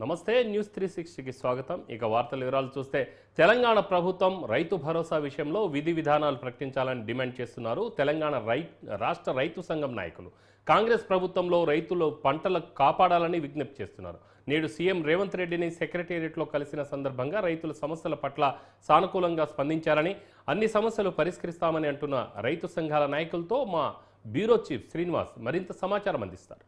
నమస్తే న్యూస్ 360కి స్వాగతం. ఇక వార్తల వివరాలు చూస్తే తెలంగాణ ప్రభుత్వం రైతు భరోసా విషయంలో విధి విధానాలు ప్రకటించాలని డిమాండ్ చేస్తున్నారు తెలంగాణ రాష్ట్ర రైతు సంఘం నాయకులు. కాంగ్రెస్ ప్రభుత్వంలో రైతులు పంటలు కాపాడాలని విజ్ఞప్తి చేస్తున్నారు. నేడు సీఎం రేవంత్ రెడ్డిని సెక్రటేరియట్లో కలిసిన సందర్భంగా రైతుల సమస్యల పట్ల సానుకూలంగా స్పందించారని, అన్ని సమస్యలు పరిష్కరిస్తామని అంటున్న రైతు సంఘాల నాయకులతో మా బ్యూరో చీఫ్ శ్రీనివాస్ మరింత సమాచారం అందిస్తారు.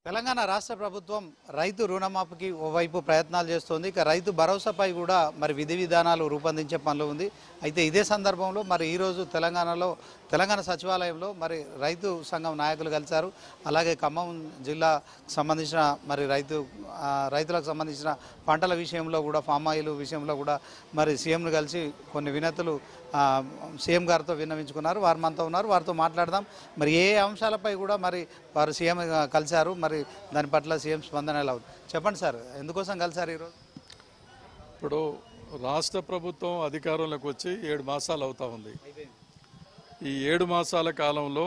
తెలంగాణ రాష్ట్ర ప్రభుత్వం రైతు రుణమాఫీకి ఓవైపు ప్రయత్నాలు చేస్తోంది. ఇక రైతు భరోసాపై కూడా మరి విధి విధానాలు రూపొందించే పనిలో ఉంది. అయితే ఇదే సందర్భంలో మరి ఈరోజు తెలంగాణ సచివాలయంలో మరి రైతు సంఘం నాయకులు కలిశారు. అలాగే ఖమ్మం జిల్లాకు సంబంధించిన మరి రైతులకు సంబంధించిన పంటల విషయంలో కూడా, ఫామ్ ఆయిల్ విషయంలో కూడా మరి సీఎంను కలిసి కొన్ని వినతులు సీఎం గారితో విన్నవించుకున్నారు. వారు మనతో ఉన్నారు, వారితో మాట్లాడదాం. మరి ఏ అంశాలపై కూడా మరి వారు సీఎం కలిశారు, మరి దాని పట్ల సీఎం స్పందన ఎలా ఉంది చెప్పండి సార్, ఎందుకోసం కలిశారు ఈరోజు? ఇప్పుడు రాష్ట్ర ప్రభుత్వం అధికారంలోకి వచ్చి 7 మాసాలు అవుతా ఉంది. ఈ 7 మాసాల కాలంలో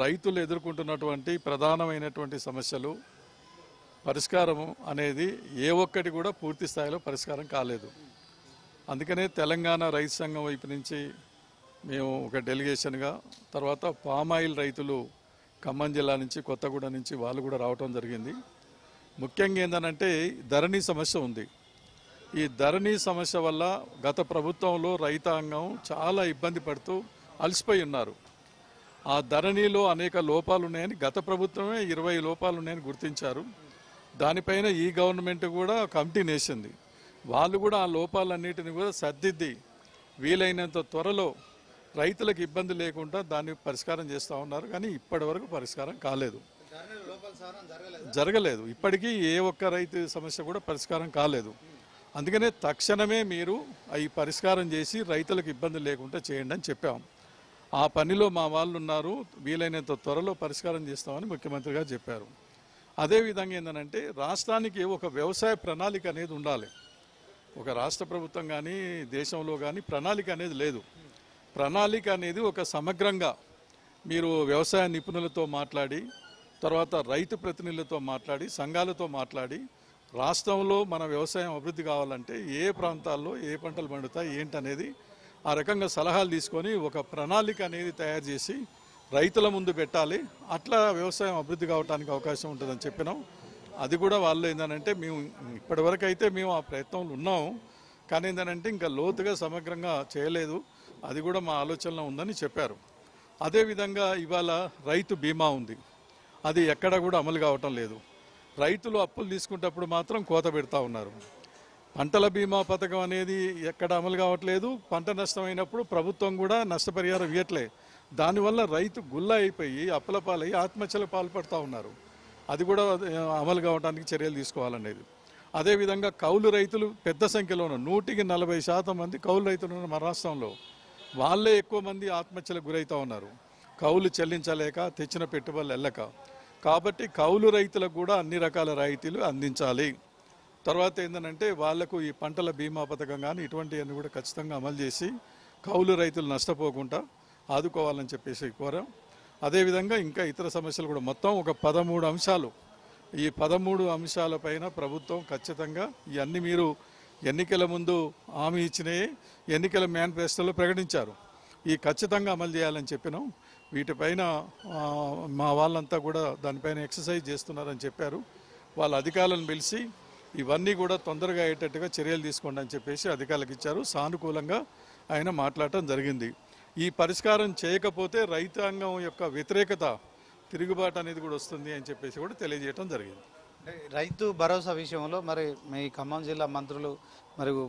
రైతులు ఎదుర్కొంటున్నటువంటి ప్రధానమైనటువంటి సమస్యలు పరిష్కారం అనేది ఏ ఒక్కటి కూడా పూర్తి స్థాయిలో పరిష్కారం కాలేదు. అందుకనే తెలంగాణ రైతు సంఘం వైపు నుంచి మేము ఒక డెలిగేషన్గా, తర్వాత పామాయిల్ రైతులు ఖమ్మం జిల్లా నుంచి, కొత్తగూడ నుంచి వాళ్ళు కూడా రావటం జరిగింది. ముఖ్యంగా ఏంటంటే ధరణి సమస్య ఉంది. ఈ ధరణి సమస్య వల్ల గత ప్రభుత్వంలో రైతాంగం చాలా ఇబ్బంది పడుతూ అలసిపోయి ఉన్నారు. ఆ ధరణిలో అనేక లోపాలు ఉన్నాయని గత ప్రభుత్వమే 20 లోపాలు ఉన్నాయని గుర్తించారు. దానిపైన ఈ గవర్నమెంట్ కూడా కమిటీ నేసింది. వాళ్ళు కూడా ఆ లోపాలన్నిటిని కూడా సర్దిద్ది వీలైనంత త్వరలో రైతులకు ఇబ్బంది లేకుండా దాన్ని పరిష్కారం చేస్తూ ఉన్నారు. కానీ ఇప్పటి వరకు పరిష్కారం కాలేదు, జరగలేదు. ఇప్పటికీ ఏ ఒక్క రైతు సమస్య కూడా పరిష్కారం కాలేదు. అందుకనే తక్షణమే మీరు ఈ పరిష్కారం చేసి రైతులకు ఇబ్బంది లేకుండా చేయండి అని చెప్పాం. ఆ పనిలో మా వాళ్ళు ఉన్నారు, వీలైనంత త్వరలో పరిష్కారం చేస్తామని ముఖ్యమంత్రి గారు చెప్పారు. అదేవిధంగా ఏంటంటే రాష్ట్రానికి ఒక వ్యవసాయ ప్రణాళిక అనేది ఉండాలి. ఒక రాష్ట్ర ప్రభుత్వం కానీ దేశంలో కానీ ప్రణాళిక అనేది లేదు. ప్రణాళిక అనేది ఒక సమగ్రంగా మీరు వ్యవసాయ నిపుణులతో మాట్లాడి, తర్వాత రైతు ప్రతినిధులతో మాట్లాడి, సంఘాలతో మాట్లాడి, రాష్ట్రంలో మన వ్యవసాయం అభివృద్ధి కావాలంటే ఏ ప్రాంతాల్లో ఏ పంటలు పండుతాయి ఏంటనేది ఆ రకంగా సలహాలు తీసుకొని ఒక ప్రణాళిక అనేది తయారు చేసి రైతుల ముందు పెట్టాలి. అట్లా వ్యవసాయం అభివృద్ధి కావడానికి అవకాశం ఉంటుందని చెప్పినాం. అది కూడా వాళ్ళు ఏంటంటే మేము ఇప్పటివరకు అయితే మేము ఆ ప్రయత్నంలో ఉన్నాము, కానీ ఏంటంటే ఇంకా లోతుగా సమగ్రంగా చేయలేదు. అది కూడా మా ఆలోచనలో ఉందని చెప్పారు. అదేవిధంగా ఇవాళ రైతు బీమా ఉంది, అది ఎక్కడ కూడా అమలు కావటం లేదు. రైతులు అప్పులు తీసుకునేటప్పుడు మాత్రం కోత పెడతా ఉన్నారు. పంటల బీమా పథకం అనేది ఎక్కడ అమలు కావట్లేదు. పంట నష్టమైనప్పుడు ప్రభుత్వం కూడా నష్టపరిహారం ఇవ్వట్లే. దానివల్ల రైతు గుల్ల అయిపోయి అప్పుల పాలయ్యి ఆత్మహత్యల పాల్పడుతూ ఉన్నారు. అది కూడా అమలు కావడానికి చర్యలు తీసుకోవాలనేది. అదేవిధంగా కౌలు రైతులు పెద్ద సంఖ్యలో ఉన్నారు. 140% మంది కౌలు రైతులు ఉన్నారు మన రాష్ట్రంలో. వాళ్ళే ఎక్కువ మంది ఆత్మహత్యలకు గురవుతూ ఉన్నారు, కౌలు చెల్లించలేక, తెచ్చిన పెట్టుబడులు వెళ్ళక. కాబట్టి కౌలు రైతులకు కూడా అన్ని రకాల రాయితీలు అందించాలి. తర్వాత ఏంటంటే వాళ్లకు ఈ పంటల బీమా పథకం కానీ ఇటువంటివన్నీ కూడా ఖచ్చితంగా అమలు చేసి కౌలు రైతులు నష్టపోకుండా ఆదుకోవాలని చెప్పేసి కోరాం. అదేవిధంగా ఇంకా ఇతర సమస్యలు కూడా మొత్తం ఒక 13 అంశాలు. ఈ 13 అంశాలపైన ప్రభుత్వం ఖచ్చితంగా ఇవన్నీ మీరు ఎన్నికల ముందు హామీ ఇచ్చినవి ఎన్నికల మేనిఫెస్టోలో ప్రకటించారు. ఈ ఖచ్చితంగా అమలు చేయాలని చెప్పినాం. వీటిపైన మా వాళ్ళంతా కూడా దానిపైన ఎక్సర్సైజ్ చేస్తున్నారని చెప్పారు. వాళ్ళ అధికారులను పిలిచి ఇవన్నీ కూడా తొందరగా అయ్యేటట్టుగా చర్యలు తీసుకోండి అని చెప్పేసి అధికారులకు ఇచ్చారు. సానుకూలంగా ఆయన మాట్లాడటం జరిగింది. ఈ పరిష్కారం చేయకపోతే రైతాంగం యొక్క వ్యతిరేకత, తిరుగుబాటు అనేది కూడా వస్తుంది అని చెప్పేసి కూడా తెలియజేయడం జరిగింది. రైతు భరోసా విషయంలో మరి మీ ఖమ్మం జిల్లా మంత్రులు మరియు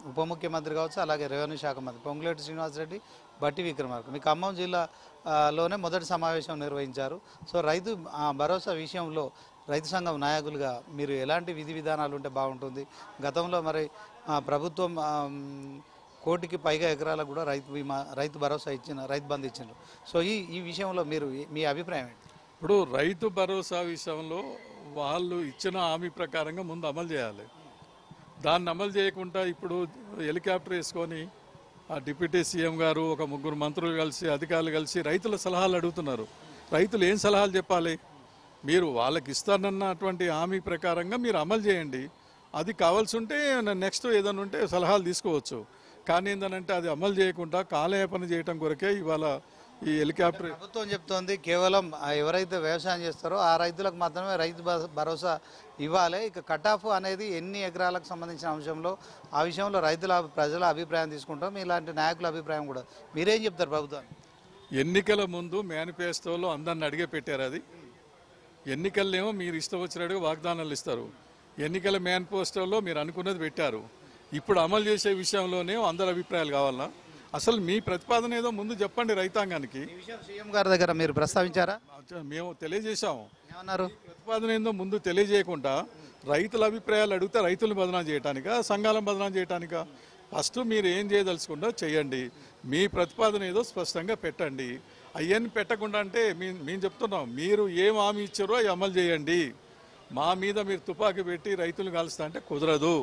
ఉప ముఖ్యమంత్రి కావచ్చు, అలాగే రెవెన్యూ శాఖ మంత్రి పొంగులేటి శ్రీనివాసరెడ్డి, బట్టి విక్రమార్క మీ ఖమ్మం జిల్లాలోనే మొదటి సమావేశం నిర్వహించారు. సో రైతు భరోసా విషయంలో రైతు సంఘం నాయకులుగా మీరు ఎలాంటి విధి విధానాలు ఉంటే బాగుంటుంది? గతంలో మరి ప్రభుత్వం 1 కోటికి పైగా ఎకరాలకు కూడా రైతు భరోసా రైతు బంధు ఇచ్చిండ్రు. సో ఈ విషయంలో మీరు మీ అభిప్రాయం ఏంటి? ఇప్పుడు రైతు భరోసా విషయంలో వాళ్ళు ఇచ్చిన హామీ ప్రకారంగా ముందు అమలు చేయాలి. దాన్ని అమలు చేయకుండా ఇప్పుడు హెలికాప్టర్ వేసుకొని ఆ డిప్యూటీ సీఎం గారు ఒక 3 మంత్రులు కలిసి, అధికారులు కలిసి రైతుల సలహాలు అడుగుతున్నారు. రైతులు ఏం సలహాలు చెప్పాలి? మీరు వాళ్ళకి ఇస్తానన్నటువంటి హామీ ప్రకారంగా మీరు అమలు చేయండి. అది కావాల్సి ఉంటే నెక్స్ట్ ఏదైనా ఉంటే సలహాలు తీసుకోవచ్చు. కానీ ఏంటంటే అది అమలు చేయకుండా కాలయాపన చేయడం కొరకే ఇవాళ ఈ హెలికాప్టర్. ప్రభుత్వం చెప్తోంది కేవలం ఎవరైతే వ్యవసాయం చేస్తారో ఆ రైతులకు మాత్రమే రైతు భరోసా ఇవ్వాలి. ఇక కట్ ఆఫ్ అనేది ఎన్ని ఎకరాలకు సంబంధించిన అంశంలో ఆ విషయంలో ప్రజల అభిప్రాయం తీసుకుంటాం. ఇలాంటి నాయకుల అభిప్రాయం కూడా మీరేం చెప్తారు ప్రభుత్వం? ఎన్నికల ముందు మేనిఫెస్టోలో అందరిని అడిగే పెట్టారు. అది ఎన్నికలనేమో మీరు ఇష్టం వచ్చినట్టుగా వాగ్దానాలు ఇస్తారు. ఎన్నికల మేనిఫెస్టోలో మీరు అనుకున్నది పెట్టారు. ఇప్పుడు అమలు చేసే విషయంలోనే అందరి అభిప్రాయాలు కావాలన్నా? అసలు మీ ప్రతిపాదన ఏదో ముందు చెప్పండి రైతాంగానికి. సీఎం గారి దగ్గర మీరు ప్రస్తావించారా? మేము తెలియజేశాము. ఏమన్నారు? ప్రతిపాదన ఏందో ముందు తెలియజేయకుండా రైతుల అభిప్రాయాలు అడిగితే రైతులను బదనాం చేయటానికా, సంఘాలను బదనాం చేయటానికా? ఫస్ట్ మీరు ఏం చేయదలుచుకుంటో చేయండి. మీ ప్రతిపాదన ఏదో స్పష్టంగా పెట్టండి. అవన్నీ పెట్టకుండా అంటే మేము చెప్తున్నాం, మీరు ఏం హామీ ఇచ్చారో అవి అమలు చేయండి. మా మీద మీరు తుపాకీ పెట్టి రైతులు కాలుస్తా అంటే కుదరదు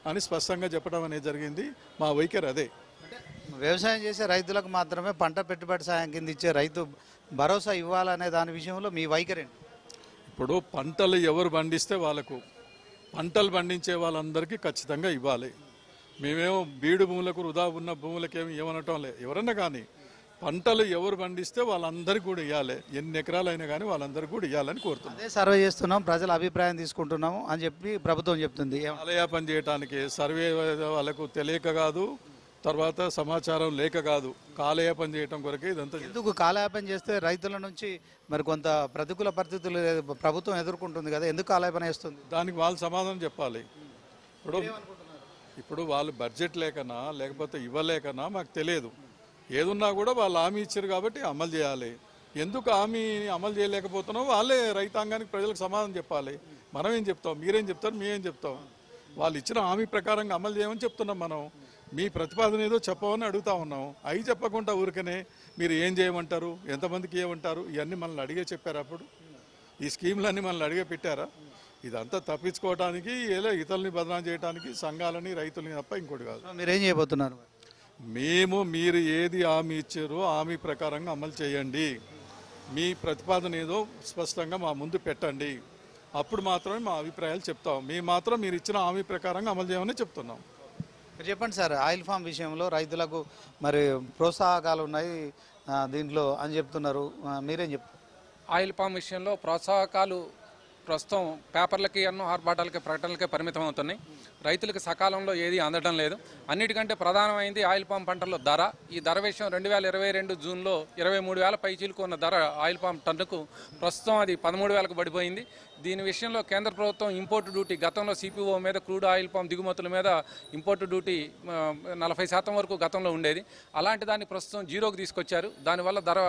అని స్పష్టంగా చెప్పడం అనేది జరిగింది. మా వైఖరి అదే. వ్యవసాయం చేసే రైతులకు మాత్రమే పంట పెట్టుబడి సాయం కింద ఇచ్చే రైతు భరోసా ఇవ్వాలనే దాని విషయంలో మీ వైఖరి? ఇప్పుడు పంటలు ఎవరు పండిస్తే వాళ్ళకు, పంటలు పండించే వాళ్ళందరికీ ఖచ్చితంగా ఇవ్వాలి. మేమేమో బీడు భూములకు, వృధా ఉన్న భూములకేమి ఏమనటం లేదు. ఎవరన్నా కానీ పంటలు ఎవరు పండిస్తే వాళ్ళందరికీ కూడా ఇవ్వాలి. ఎన్ని ఎకరాలైనా కానీ వాళ్ళందరికీ కూడా ఇవ్వాలని కోరుతున్నాం. అదే సర్వే చేస్తున్నాం, ప్రజల అభిప్రాయం తీసుకుంటున్నాము అని చెప్పి ప్రభుత్వం చెప్తుంది. కాలయాపన చేయడానికి సర్వే వాళ్ళకు తెలియక కాదు, తర్వాత సమాచారం లేక కాదు, కాలయాపన చేయటం కొరకే ఇదంతా. ఎందుకు కాలయాపన చేస్తే రైతుల నుంచి మరి కొంత ప్రతికూల పరిస్థితులు ప్రభుత్వం ఎదుర్కొంటుంది కదా, ఎందుకు కాలయాపన చేస్తుంది? దానికి వాళ్ళు సమాధానం చెప్పాలి. ఇప్పుడు వాళ్ళు బడ్జెట్ లేకనా లేకపోతే ఇవ్వలేకనా మాకు తెలియదు. ఏదున్నా కూడా వాళ్ళు హామీ ఇచ్చారు కాబట్టి అమలు చేయాలి. ఎందుకు హామీ అమలు చేయలేకపోతున్నావు వాళ్ళే రైతాంగానికి, ప్రజలకు సమాధానం చెప్పాలి. మనం ఏం చెప్తాం, మీరేం చెప్తారు, మేమేం చెప్తాం? వాళ్ళు ఇచ్చిన హామీ ప్రకారంగా అమలు చేయమని చెప్తున్నాం. మనం మీ ప్రతిపాదన ఏదో చెప్పమని అడుగుతా ఉన్నాం. అవి చెప్పకుండా ఊరికనే మీరు ఏం చేయమంటారు, ఎంతమందికి ఏమంటారు, ఇవన్నీ మనల్ని అడిగే చెప్పారు. అప్పుడు ఈ స్కీమ్లన్నీ మనల్ని అడిగే పెట్టారా? ఇదంతా తప్పించుకోవడానికి, ఏదో ఇతరులని బదనాం చేయడానికి, సంఘాలని, రైతులని తప్ప ఇంకోటి కాదు. మీరేం చేయబోతున్నారు? మీరు ఏది హామీ ఇచ్చారో హామీ ప్రకారంగా అమలు చేయండి. మీ ప్రతిపాదన ఏదో స్పష్టంగా మా ముందు పెట్టండి. అప్పుడు మాత్రమే మా అభిప్రాయాలు చెప్తాం. మేము మాత్రం మీరు ఇచ్చిన హామీ ప్రకారంగా అమలు చేయమని చెప్తున్నాం. చెప్పండి సార్, ఆయిల్ ఫామ్ విషయంలో రైతులకు మరి ప్రోత్సాహకాలు ఉన్నాయి దీంట్లో అని చెప్తున్నారు, మీరేం చెప్తారు? ఆయిల్ పామ్ విషయంలో ప్రోత్సాహకాలు ప్రస్తుతం పేపర్లకి, ఎన్నో ఆర్భాటాలకి, ప్రకటనలకే పరిమితం అవుతున్నాయి. రైతులకు సకాలంలో ఏది అందడం లేదు. అన్నిటికంటే ప్రధానమైంది ఆయిల్ పామ్ పంటల్లో ధర. ఈ ధర విషయం 2022 జూన్లో 23,000 పైచీలకు ఉన్న ధర ఆయిల్ పామ్ టన్నుకు ప్రస్తుతం అది 13,000కు పడిపోయింది. దీని విషయంలో కేంద్ర ప్రభుత్వం ఇంపోర్ట్ డ్యూటీ, గతంలో సిపిఓ మీద, క్రూడ్ ఆయిల్ పామ్ దిగుమతుల మీద ఇంపోర్ట్ డ్యూటీ 40% వరకు గతంలో ఉండేది. అలాంటి దాన్ని ప్రస్తుతం జీరోకి తీసుకొచ్చారు. దానివల్ల ధర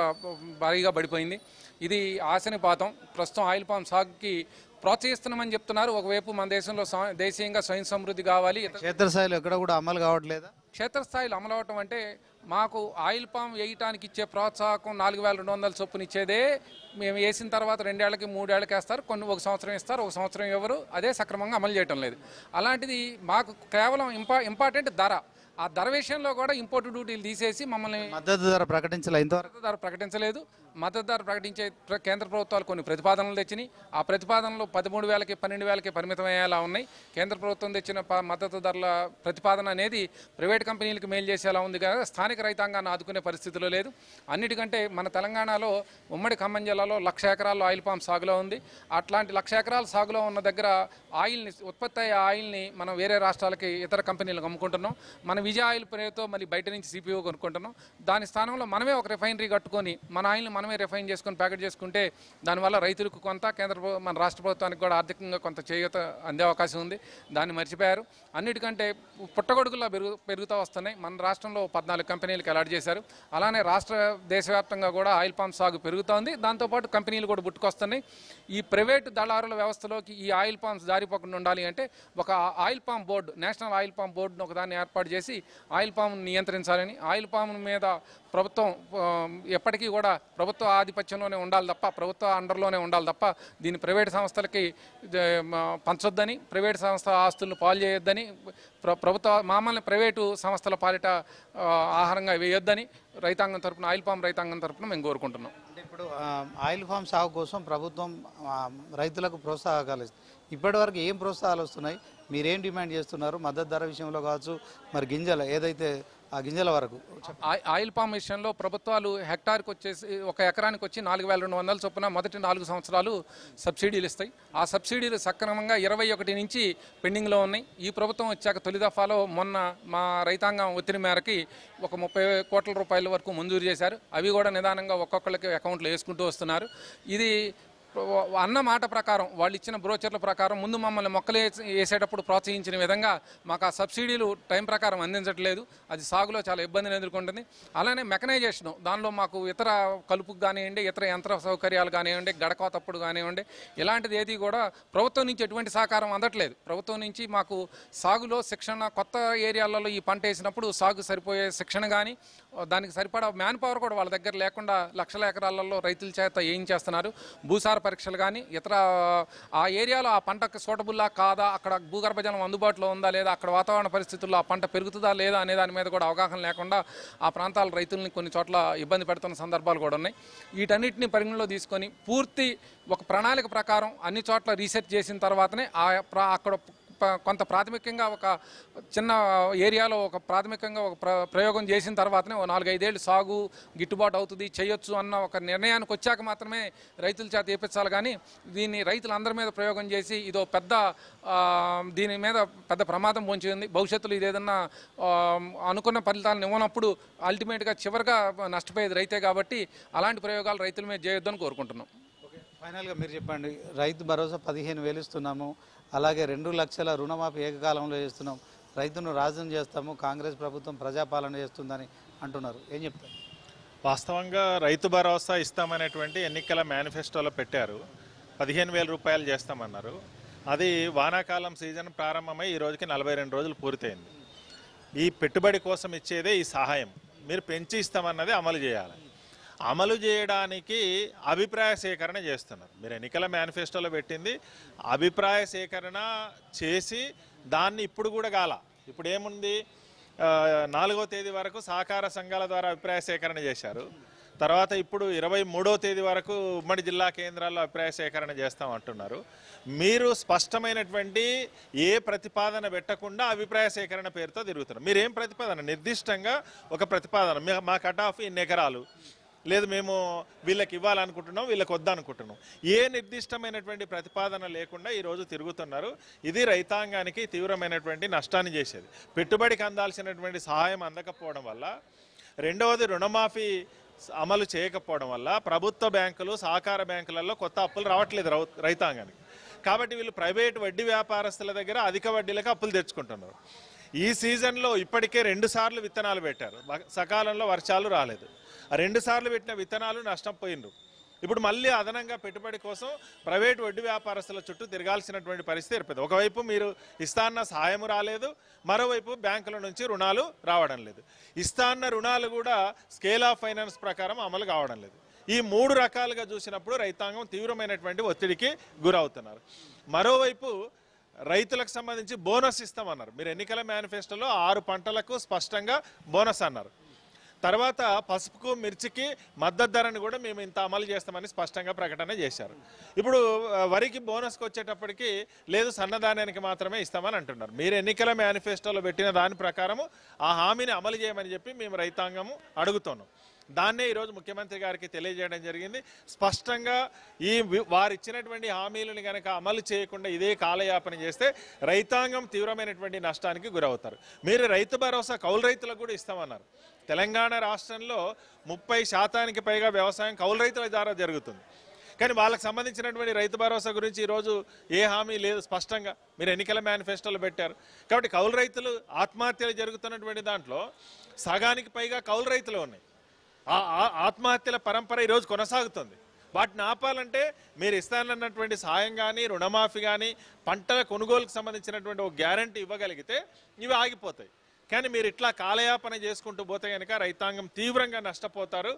భారీగా పడిపోయింది. ఇది ఆశనిపాతం. ప్రస్తుతం ఆయిల్ పామ్ సాగుకి ప్రోత్సహిస్తున్నామని చెప్తున్నారు. ఒకవైపు మన దేశంలో దేశీయంగా స్వయం సమృద్ధి కావాలి. క్షేత్రస్థాయిలో ఎక్కడ కూడా అమలు కావట్లేదా? క్షేత్రస్థాయిలో అమలు అవటం అంటే మాకు ఆయిల్ పామ్ వేయటానికి ఇచ్చే ప్రోత్సాహకం 4,200 చొప్పున ఇచ్చేదే. మేము వేసిన తర్వాత 2 ఏళ్లకి 3 ఏళ్ళకి వేస్తారు, కొన్ని 1 సంవత్సరం ఇస్తారు, 1 సంవత్సరం ఎవరు, అదే సక్రమంగా అమలు చేయటం లేదు. అలాంటిది మాకు కేవలం ఇంపార్టెంట్ ధర. ఆ ధర విషయంలో కూడా ఇంపోర్ట్ డ్యూటీలు తీసేసి మమ్మల్ని మద్దతు ధర ప్రకటించలేదు. ఇంతవరకు మద్దతు ధర ప్రకటించలేదు. మద్దతు ధర ప్రకటించే కేంద్ర ప్రభుత్వాలు కొన్ని ప్రతిపాదనలు తెచ్చినాయి. ఆ ప్రతిపాదనలు 13,000కి 12,000కి పరిమితం అయ్యేలా ఉన్నాయి. కేంద్ర ప్రభుత్వం తెచ్చిన మద్దతు ధరల ప్రతిపాదన అనేది ప్రైవేట్ కంపెనీలకు మేలు చేసేలా ఉంది కదా, స్థానిక రైతాంగాన్ని ఆదుకునే పరిస్థితిలో లేదు. అన్నిటికంటే మన తెలంగాణలో ఉమ్మడి ఖమ్మం జిల్లాలో 1,00,000 ఎకరాల్లో ఆయిల్ పామ్ సాగులో ఉంది. అట్లాంటి 1,00,000 ఎకరాల సాగులో ఉన్న దగ్గర ఆయిల్ని, ఉత్పత్తి అయ్యే ఆయిల్ని మనం వేరే రాష్ట్రాలకి, ఇతర కంపెనీలకు అమ్ముకుంటున్నాం. మన విజయ ఆయిల్ పేరుతో మళ్ళీ బయట నుంచి సిపిఓ కొనుక్కుంటున్నాం. దాని స్థానంలో మనమే ఒక రిఫైనరీ కట్టుకొని మన ఆయిల్ని మనమే రిఫైన్ చేసుకొని ప్యాకెట్ చేసుకుంటే దానివల్ల రైతులకు కొంత, మన రాష్ట్ర ప్రభుత్వానికి కూడా ఆర్థికంగా కొంత చేయూత అందే అవకాశం ఉంది. దాన్ని మర్చిపోయారు. అన్నిటికంటే పుట్టగొడుగులా పెరుగుతూ వస్తున్నాయి. మన రాష్ట్రంలో 14 కంపెనీలకు అలాట్ చేశారు. అలానే దేశవ్యాప్తంగా కూడా ఆయిల్ పామ్ సాగు పెరుగుతోంది. దాంతోపాటు కంపెనీలు కూడా పుట్టుకొస్తున్నాయి. ఈ ప్రైవేటు దళారుల వ్యవస్థలోకి ఈ ఆయిల్ పామ్స్ జారిపోకుండా ఉండాలి అంటే ఒక oil palm board, national oil palm బోర్డును ఒకదాన్ని ఏర్పాటు చేసి ఆయిల్ పామ్ను నియంత్రించాలని, ఆయిల్ పామ్ మీద ప్రభుత్వం ఎప్పటికీ కూడా ప్రభుత్వ ఆధిపత్యంలోనే ఉండాలి తప్ప, ప్రభుత్వ అండర్లోనే ఉండాలి తప్ప దీన్ని ప్రైవేట్ సంస్థలకి పంచొద్దని, ప్రైవేట్ సంస్థ ఆస్తులను పాలు చేయొద్దని, మమ్మల్ని ప్రైవేటు సంస్థల పాలిట ఆహారంగా వేయొద్దని రైతాంగం తరపున, ఆయిల్ పామ్ రైతాంగం తరపున మేము కోరుకుంటున్నాం. ఇప్పుడు ఆయిల్ ఫామ్ సాగు కోసం ప్రభుత్వం రైతులకు ప్రోత్సాహకాలు ఇస్తుంది. ఇప్పటివరకు ఏం ప్రోత్సాహాలు వస్తున్నాయి, మీరేం డిమాండ్ చేస్తున్నారు? మద్దతు ధర విషయంలో కావచ్చు, మరి గింజలు ఏదైతే ఆ గింజల వరకు ఆయిల్ పామ్ విషయంలో ప్రభుత్వాలు హెక్టార్కి వచ్చేసి ఒక ఎకరానికి వచ్చి 4,200 చొప్పున మొదటి 4 సంవత్సరాలు సబ్సిడీలు ఇస్తాయి. ఆ సబ్సిడీలు సక్రమంగా 21 నుంచి పెండింగ్లో ఉన్నాయి. ఈ ప్రభుత్వం వచ్చాక తొలి దఫాలో మొన్న మా రైతాంగం ఒత్తిడి మేరకి ఒక 30 కోట్ల రూపాయల వరకు మంజూరు చేశారు. అవి కూడా నిదానంగా ఒక్కొక్కరికి అకౌంట్లో వేసుకుంటూ వస్తున్నారు. ఇది అన్న మాట ప్రకారం వాళ్ళు ఇచ్చిన బ్రోచర్ల ప్రకారం ముందు మమ్మల్ని మొక్కలు వేసేటప్పుడు ప్రోత్సహించిన విధంగా మాకు ఆ సబ్సిడీలు టైం ప్రకారం అందించట్లేదు. అది సాగులో చాలా ఇబ్బందిని ఎదుర్కొంటుంది. అలానే మెకనైజేషన్ దానిలో మాకు ఇతర కలుపుకు కానివ్వండి, ఇతర యంత్ర సౌకర్యాలు కానివ్వండి, గడకోతప్పుడు కానివ్వండి, ఇలాంటిది ఏది కూడా ప్రభుత్వం నుంచి ఎటువంటి సహకారం అందట్లేదు. ప్రభుత్వం నుంచి మాకు సాగులో శిక్షణ, కొత్త ఏరియాలలో ఈ పంట వేసినప్పుడు సాగు సరిపోయే శిక్షణ కానీ దానికి సరిపడా మ్యాన్ పవర్ కూడా వాళ్ళ దగ్గర లేకుండా లక్షల ఎకరాలలో రైతుల చేత చేస్తున్నారు. భూసార పరీక్షలు కానీ ఇతర ఆ ఏరియాలో ఆ పంటకు సూటబుల్లా కాదా, అక్కడ భూగర్భ జలం అందుబాటులో ఉందా లేదా, అక్కడ వాతావరణ పరిస్థితుల్లో ఆ పంట పెరుగుతుందా లేదా అనే దాని మీద కూడా అవగాహన లేకుండా ఆ ప్రాంతాల రైతుల్ని కొన్ని చోట్ల ఇబ్బంది పెడుతున్న సందర్భాలు కూడా ఉన్నాయి. వీటన్నిటిని పరిగణలో తీసుకొని పూర్తి ఒక ప్రణాళిక ప్రకారం అన్ని చోట్ల రీసెర్చ్ చేసిన తర్వాతనే అక్కడ కొంత ప్రాథమికంగా ఒక చిన్న ఏరియాలో ఒక ప్రాథమికంగా ఒక ప్రయోగం చేసిన తర్వాతనే 4-5 ఏళ్ళు సాగు గిట్టుబాటు అవుతుంది చేయొచ్చు అన్న ఒక నిర్ణయానికి వచ్చాక మాత్రమే రైతుల చేత వేయించాలి. కానీ దీన్ని రైతులందరి మీద ప్రయోగం చేసి ఇదో పెద్ద దీని మీద పెద్ద ప్రమాదం పొంచి ఉంది. భవిష్యత్తులో ఇది ఏదన్నా అనుకున్న ఫలితాలను ఇవ్వనప్పుడు అల్టిమేట్గా చివరిగా నష్టపోయేది రైతే. కాబట్టి అలాంటి ప్రయోగాలు రైతుల మీద చేయొద్దని కోరుకుంటున్నాం. ఫైనల్గా మీరు చెప్పండి, రైతు భరోసా 15,000 ఇస్తున్నాము, అలాగే 2 లక్షల రుణమాఫీ ఏకకాలంలో చేస్తున్నాం, రైతును రాజును చేస్తాము, కాంగ్రెస్ ప్రభుత్వం ప్రజాపాలన చేస్తుందని అంటున్నారు, ఏం చెప్తారు? వాస్తవంగా రైతు భరోసా ఇస్తామనేటువంటి ఎన్నికల మేనిఫెస్టోలో పెట్టారు. 15,000 రూపాయలు చేస్తామన్నారు. అది వానాకాలం సీజన్ ప్రారంభమై ఈ రోజుకి 42 రోజులు పూర్తయింది. ఈ పెట్టుబడి కోసం ఇచ్చేదే ఈ సహాయం. మీరు పెంచి ఇస్తామన్నది అమలు చేయాలి. అమలు చేయడానికి అభిప్రాయ సేకరణ చేస్తున్నారు. మీరు ఎన్నికల మేనిఫెస్టోలో పెట్టింది అభిప్రాయ సేకరణ చేసి దాన్ని ఇప్పుడు కూడా ఇప్పుడు ఏముంది, 4వ తేదీ వరకు సహకార సంఘాల ద్వారా అభిప్రాయ సేకరణ చేశారు. తర్వాత ఇప్పుడు 23వ తేదీ వరకు ఉమ్మడి జిల్లా కేంద్రాల్లో అభిప్రాయ సేకరణ చేస్తామంటున్నారు. మీరు స్పష్టమైనటువంటి ఏ ప్రతిపాదన పెట్టకుండా అభిప్రాయ సేకరణ పేరుతో తిరుగుతున్నారు. మీరేం ప్రతిపాదన, నిర్దిష్టంగా ఒక ప్రతిపాదన, మా కట్ ఆఫ్ ఇన్ని ఎకరాలు లేదు, మేము వీళ్ళకి ఇవ్వాలనుకుంటున్నాం, వీళ్ళకి వద్దనుకుంటున్నాం, ఏ నిర్దిష్టమైనటువంటి ప్రతిపాదన లేకుండా ఈరోజు తిరుగుతున్నారు. ఇది రైతాంగానికి తీవ్రమైనటువంటి నష్టాన్ని చేసేది. పెట్టుబడికి అందాల్సినటువంటి సహాయం అందకపోవడం వల్ల, రెండవది రుణమాఫీ అమలు చేయకపోవడం వల్ల ప్రభుత్వ బ్యాంకులు, సహకార బ్యాంకులలో కొత్త అప్పులు రావట్లేదు రైతాంగానికి. కాబట్టి వీళ్ళు ప్రైవేటు వడ్డీ వ్యాపారస్తుల దగ్గర అధిక వడ్డీలకు అప్పులు తెచ్చుకుంటున్నారు. ఈ సీజన్లో ఇప్పటికే 2 సార్లు విత్తనాలు పెట్టారు, సకాలంలో వర్షాలు రాలేదు. 2 సార్లు పెట్టిన విత్తనాలు నష్టపోయినరు. ఇప్పుడు మళ్ళీ అదనంగా పెట్టుబడి కోసం ప్రైవేటు వడ్డీ వ్యాపారస్తుల చుట్టూ తిరగాల్సినటువంటి పరిస్థితి ఏర్పడింది. ఒకవైపు మీరు ఇస్తాన్న సహాయం రాలేదు, మరోవైపు బ్యాంకుల నుంచి రుణాలు రావడం లేదు. ఇస్తాన్న రుణాలు కూడా స్కేల్ ఆఫ్ ఫైనాన్స్ ప్రకారం అమలు కావడం లేదు. ఈ 3 రకాలుగా చూసినప్పుడు రైతాంగం తీవ్రమైనటువంటి ఒత్తిడికి గురవుతున్నారు. మరోవైపు రైతులకు సంబంధించి బోనస్ ఇస్తామన్నారు. మీరు ఎన్నికల మేనిఫెస్టోలో 6 పంటలకు స్పష్టంగా బోనస్ అన్నారు. తర్వాత పసుపుకు, మిర్చికి మద్దతు ధరను కూడా మేము ఇంత అమలు చేస్తామని స్పష్టంగా ప్రకటన చేశారు. ఇప్పుడు వరికి బోనస్కి వచ్చేటప్పటికి లేదు, సన్నధాన్యానికి మాత్రమే ఇస్తామని అంటున్నారు. మీరు ఎన్నికల మేనిఫెస్టోలో పెట్టిన దాని ప్రకారము ఆ హామీని అమలు చేయమని చెప్పి మేము రైతాంగము అడుగుతున్నాం. దాన్నే ఈరోజు ముఖ్యమంత్రి గారికి తెలియజేయడం జరిగింది. స్పష్టంగా వారు ఇచ్చినటువంటి హామీలను కనుక అమలు చేయకుండా ఇదే కాలయాపన చేస్తే రైతాంగం తీవ్రమైనటువంటి నష్టానికి గురవుతారు. మీరు రైతు భరోసా కౌలు రైతులకు కూడా ఇస్తామన్నారు. తెలంగాణ రాష్ట్రంలో 30% పైగా వ్యవసాయం కౌలు రైతుల ద్వారా జరుగుతుంది. కానీ వాళ్ళకి సంబంధించినటువంటి రైతు భరోసా గురించి ఈరోజు ఏ హామీ లేదు. స్పష్టంగా మీరు ఎన్నికల మేనిఫెస్టోలో పెట్టారు. కాబట్టి కౌలు రైతులు ఆత్మహత్యలు జరుగుతున్నటువంటి దాంట్లో సగానికి పైగా కౌలు రైతులు ఉన్నాయి. ఆ ఆత్మహత్యల పరంపర ఈరోజు కొనసాగుతుంది. వాటిని ఆపాలంటే మీరు ఇస్తానన్నటువంటి సాయం కానీ, రుణమాఫీ కానీ, పంటల కొనుగోలుకు సంబంధించినటువంటి ఒక గ్యారంటీ ఇవ్వగలిగితే ఇవి ఆగిపోతాయి. కానీ మీరు ఇట్లా కాలయాపన చేసుకుంటూ పోతే కనుక రైతాంగం తీవ్రంగా నష్టపోతారు.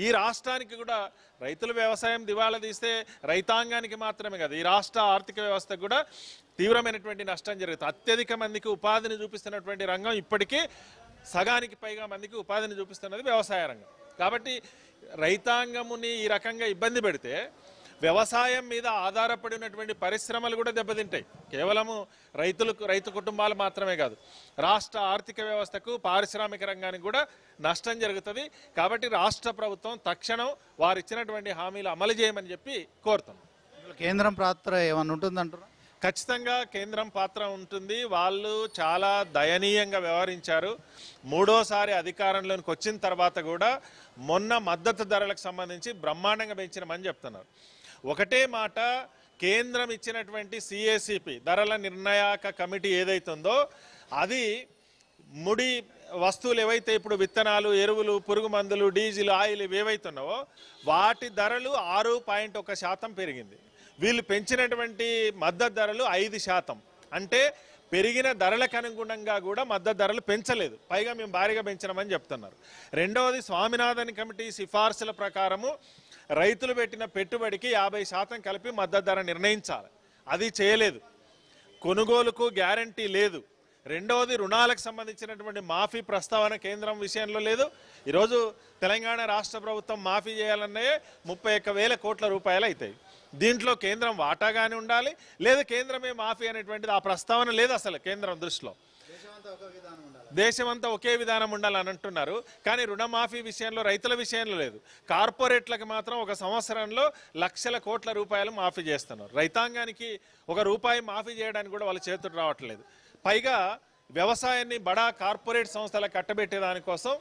ఈ రాష్ట్రానికి కూడా రైతుల వ్యవసాయం దివాళా తీస్తే రైతాంగానికి మాత్రమే కాదు, ఈ రాష్ట్ర ఆర్థిక వ్యవస్థకు కూడా తీవ్రమైనటువంటి నష్టం జరుగుతుంది. అత్యధిక మందికి ఉపాధిని చూపిస్తున్నటువంటి రంగం ఇప్పటికీ సగానికి పైగా మందికి ఉపాధిని చూపిస్తున్నది వ్యవసాయ రంగం. కాబట్టి రైతాంగముని ఈ రకంగా ఇబ్బంది పెడితే వ్యవసాయం మీద ఆధారపడినటువంటి పరిశ్రమలు కూడా దెబ్బతింటాయి. కేవలము రైతు కుటుంబాలు మాత్రమే కాదు, రాష్ట్ర ఆర్థిక వ్యవస్థకు పారిశ్రామిక రంగానికి కూడా నష్టం జరుగుతుంది. కాబట్టి రాష్ట్ర ప్రభుత్వం తక్షణం వారు ఇచ్చినటువంటి హామీలు అమలు చేయమని చెప్పి కోరుతాం. కేంద్రం పాత్ర ఏమన్నా ఉంటుందంటారా? ఖచ్చితంగా కేంద్రం పాత్ర ఉంటుంది. వాళ్ళు చాలా దయనీయంగా వ్యవహరించారు. మూడోసారి అధికారంలోకి వచ్చిన తర్వాత కూడా మొన్న మద్దతు ధరలకు సంబంధించి బ్రహ్మాండంగా పెంచినామని చెప్తున్నారు. ఒకటే మాట, కేంద్రం ఇచ్చినటువంటి సిఏసిపి ధరల నిర్ణయాక కమిటీ ఏదైతుందో అది ముడి వస్తువులు ఏవైతే ఇప్పుడు విత్తనాలు, ఎరువులు, పురుగు మందులు, డీజిల్, ఆయిల్ ఏవైతున్నావో వాటి ధరలు 6.1% పెరిగింది. వీళ్ళు పెంచినటువంటి మద్దతు ధరలు 5%. అంటే పెరిగిన ధరలకు అనుగుణంగా కూడా మద్దతు ధరలు పెంచలేదు, పైగా మేము భారీగా పెంచినామని చెప్తున్నారు. రెండవది, స్వామినాథన్ కమిటీ సిఫార్సుల ప్రకారము రైతులు పెట్టిన పెట్టుబడికి 50% కలిపి మద్దతు ధర నిర్ణయించాలి. అది చేయలేదు. కొనుగోలుకు గ్యారంటీ లేదు. రెండవది, రుణాలకు సంబంధించినటువంటి మాఫీ ప్రస్తావన కేంద్రం విషయంలో లేదు. ఈరోజు తెలంగాణ రాష్ట్ర ప్రభుత్వం మాఫీ చేయాలనే 31,000 కోట్ల రూపాయలు అవుతాయి. దీంట్లో కేంద్రం వాటాగానే ఉండాలి, లేదా కేంద్రమే మాఫీ అనేటువంటిది ఆ ప్రస్తావన లేదు అసలు కేంద్రం దృష్టిలో. దేశమంతా ఒకే విధానం ఉండాలని అంటున్నారు, కానీ రుణమాఫీ విషయంలో, రైతుల విషయంలో లేదు. కార్పొరేట్లకు మాత్రం ఒక సంవత్సరంలో లక్షల కోట్ల రూపాయలు మాఫీ చేస్తున్నారు. రైతాంగానికి ₹1 మాఫీ చేయడానికి కూడా వాళ్ళ చేతులు రావట్లేదు. పైగా వ్యవసాయాన్ని బడా కార్పొరేట్ సంస్థలకు కట్టబెట్టే దానికోసం,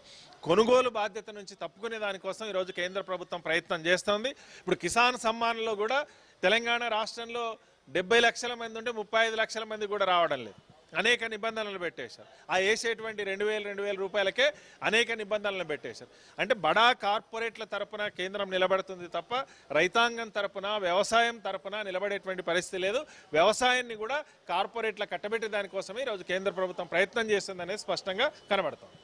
కొనుగోలు బాధ్యత నుంచి తప్పుకునే దానికోసం ఈరోజు కేంద్ర ప్రభుత్వం ప్రయత్నం చేస్తోంది. ఇప్పుడు కిసాన్ సమ్మాన్లో కూడా తెలంగాణ రాష్ట్రంలో 70 లక్షల మంది ఉంటే 35 లక్షల మంది కూడా రావడం లేదు. అనేక నిబంధనలు పెట్టేశారు. ఆ వేసేటువంటి 2,000 రూపాయలకే అనేక నిబంధనలు పెట్టేశారు. అంటే బడా కార్పొరేట్ల తరపున కేంద్రం నిలబడుతుంది తప్ప రైతాంగం తరపున, వ్యవసాయం తరపున నిలబడేటువంటి పరిస్థితి లేదు. వ్యవసాయాన్ని కూడా కార్పొరేట్ల కట్టబెట్టే దానికోసమే ఈరోజు కేంద్ర ప్రభుత్వం ప్రయత్నం చేస్తుంది అనేది స్పష్టంగా కనబడుతుంది.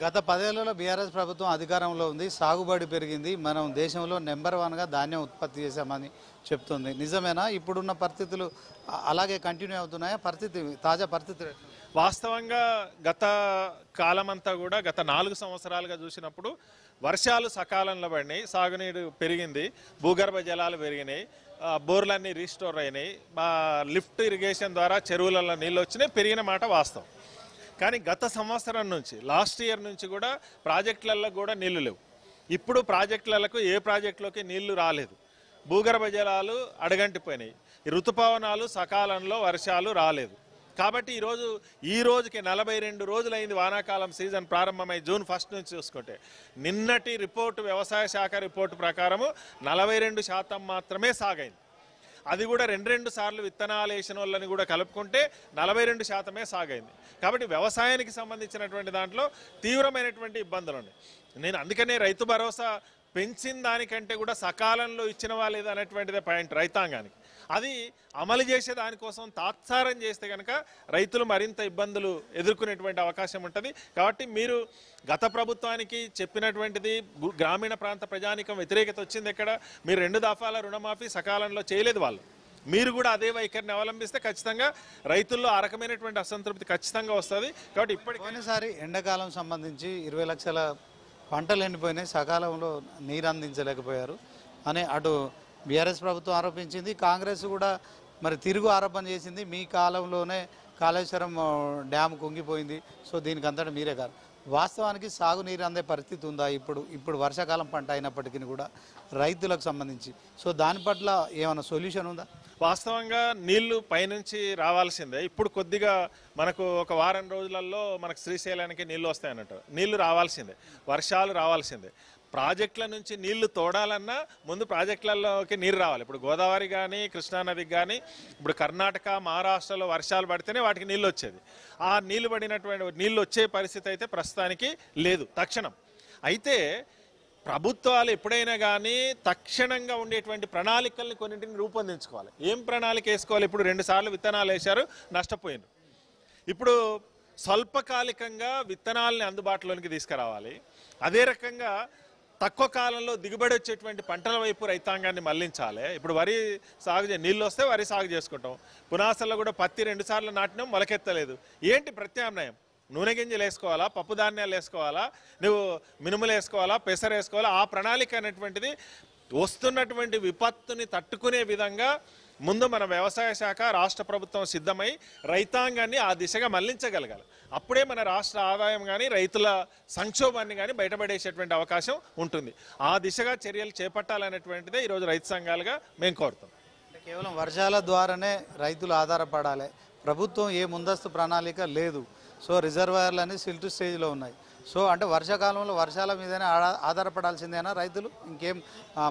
గత 10 ఏళ్లలో బీఆర్ఎస్ ప్రభుత్వం అధికారంలో ఉంది, సాగుబడి పెరిగింది, మనం దేశంలో నెంబర్ 1గా ధాన్యం ఉత్పత్తి చేశామని చెప్తుంది. నిజమేనా? ఇప్పుడున్న పరిస్థితులు అలాగే కంటిన్యూ అవుతున్నాయా? తాజా పరిస్థితులు వాస్తవంగా గత కాలమంతా కూడా గత 4 సంవత్సరాలుగా చూసినప్పుడు వర్షాలు సకాలంలో పడినాయి, సాగునీరు పెరిగింది, భూగర్భ జలాలు పెరిగినాయి, బోర్లన్నీ రీస్టోర్ అయినాయి, లిఫ్ట్ ఇరిగేషన్ ద్వారా చెరువులలో నీళ్ళు వచ్చినాయి, పెరిగిన మాట వాస్తవం. కానీ గత సంవత్సరం నుంచి, లాస్ట్ ఇయర్ నుంచి కూడా ప్రాజెక్టులలో కూడా నీళ్లు లేవు. ఇప్పుడు ప్రాజెక్టులకు ఏ ప్రాజెక్టులోకి నీళ్లు రాలేదు, భూగర్భ జలాలు అడగంటిపోయినాయి, ఋతుపవనాలు సకాలంలో వర్షాలు రాలేదు. కాబట్టి ఈ రోజుకి 42 రోజులైంది వానాకాలం సీజన్ ప్రారంభమై. జూన్ 1 నుంచి చూసుకుంటే నిన్నటి రిపోర్టు, వ్యవసాయ శాఖ రిపోర్టు ప్రకారము 42% మాత్రమే సాగైంది. అది కూడా 2 సార్లు విత్తనాలు వేసిన వాళ్ళని కూడా కలుపుకుంటే 42% సాగైంది. కాబట్టి వ్యవసాయానికి సంబంధించినటువంటి దాంట్లో తీవ్రమైనటువంటి ఇబ్బందులు ఉన్నాయి. నేను అందుకనే రైతు భరోసా పెంచిన దానికంటే కూడా సకాలంలో ఇచ్చినవా లేదా అనేటువంటిదే పాయింట్ రైతాంగానికి. అది అమలు చేసే దానికోసం తాత్సారం చేస్తే కనుక రైతులు మరింత ఇబ్బందులు ఎదుర్కొనేటువంటి అవకాశం ఉంటుంది. కాబట్టి మీరు గత ప్రభుత్వానికి చెప్పినటువంటిది గ్రామీణ ప్రాంత ప్రజానికం వ్యతిరేకత వచ్చింది. ఎక్కడ మీరు 2 దఫాల రుణమాఫీ సకాలంలో చేయలేదు వాళ్ళు. మీరు కూడా అదే వైఖరిని అవలంబిస్తే ఖచ్చితంగా రైతుల్లో ఆ రకమైనటువంటి అసంతృప్తి ఖచ్చితంగా వస్తుంది. కాబట్టి పోయినసారి ఎండాకాలం సంబంధించి 20 లక్షల పంటలు ఎండిపోయినాయి, సకాలంలో నీరు అందించలేకపోయారు అని అటు బీఆర్ఎస్ ప్రభుత్వం ఆరోపించింది. కాంగ్రెస్ కూడా మరి తిరుగు ఆరోపణ చేసింది, మీ కాలంలోనే కాళేశ్వరం డ్యామ్ కుంగిపోయింది, సో దీనికి అంతటా మీరే కాదు. వాస్తవానికి సాగునీరు అందే పరిస్థితి ఉందా ఇప్పుడు వర్షాకాలం పంట అయినప్పటికీ కూడా రైతులకు సంబంధించి? సో దాని పట్ల ఏమైనా సొల్యూషన్ ఉందా? వాస్తవంగా నీళ్లు పైనుంచి రావాల్సిందే. ఇప్పుడు కొద్దిగా మనకు ఒక వారం రోజులలో మనకు శ్రీశైలానికి నీళ్లు వస్తాయన్నట్టు. నీళ్లు రావాల్సిందే, వర్షాలు రావాల్సిందే. ప్రాజెక్టుల నుంచి నీళ్లు తోడాలన్నా ముందు ప్రాజెక్టులలోకి నీరు రావాలి. ఇప్పుడు గోదావరి కానీ, కృష్ణానదికి కానీ, ఇప్పుడు కర్ణాటక, మహారాష్ట్రలో వర్షాలు పడితేనే వాటికి నీళ్ళు వచ్చేది. ఆ నీళ్లు వచ్చే పరిస్థితి అయితే ప్రస్తుతానికి లేదు తక్షణం. అయితే ప్రభుత్వాలు ఎప్పుడైనా కానీ తక్షణంగా ఉండేటువంటి ప్రణాళికల్ని కొన్నింటిని రూపొందించుకోవాలి. ఏం ప్రణాళిక వేసుకోవాలి? ఇప్పుడు 2 సార్లు విత్తనాలు వేశారు, నష్టపోయారు. ఇప్పుడు స్వల్పకాలికంగా విత్తనాలని అందుబాటులోనికి తీసుకురావాలి. అదే రకంగా తక్కువ కాలంలో దిగుబడి వచ్చేటువంటి పంటల వైపు రైతాంగాన్ని మళ్లించాలి. ఇప్పుడు వరి సాగు నీళ్ళు వస్తే వరి సాగు చేసుకుంటాం. పునాసల్లో కూడా పత్తి 2 సార్లు నాటినాం, మొలకెత్తలేదు. ఏంటి ప్రత్యామ్నాయం? నూనె గింజలు వేసుకోవాలా, పప్పు ధాన్యాలు వేసుకోవాలా, నువ్వు మినుములు వేసుకోవాలా, పెసర వేసుకోవాలా, ఆ ప్రణాళిక అనేటువంటిది వస్తున్నటువంటి విపత్తుని తట్టుకునే విధంగా ముందు మన వ్యవసాయ శాఖ రాష్ట్ర ప్రభుత్వం సిద్ధమై రైతాంగాన్ని ఆ దిశగా మళ్లించగలగాలి. అప్పుడే మన రాష్ట్ర ఆదాయం కానీ రైతుల సంక్షోభాన్ని కానీ బయటపడేసేటువంటి అవకాశం ఉంటుంది. ఆ దిశగా చర్యలు చేపట్టాలనేటువంటిదే ఈరోజు రైతు సంఘాలుగా మేము కోరుతాం. కేవలం వర్షాల ద్వారానే రైతులు ఆధారపడాలి, ప్రభుత్వం ఏ ముందస్తు ప్రణాళిక లేదు. సో రిజర్వాయర్లు అన్ని సిల్ట్ స్టేజ్లో ఉన్నాయి. సో అంటే వర్షాకాలంలో వర్షాల మీదనే ఆధారపడాల్సిందేనా రైతులు? ఇంకేం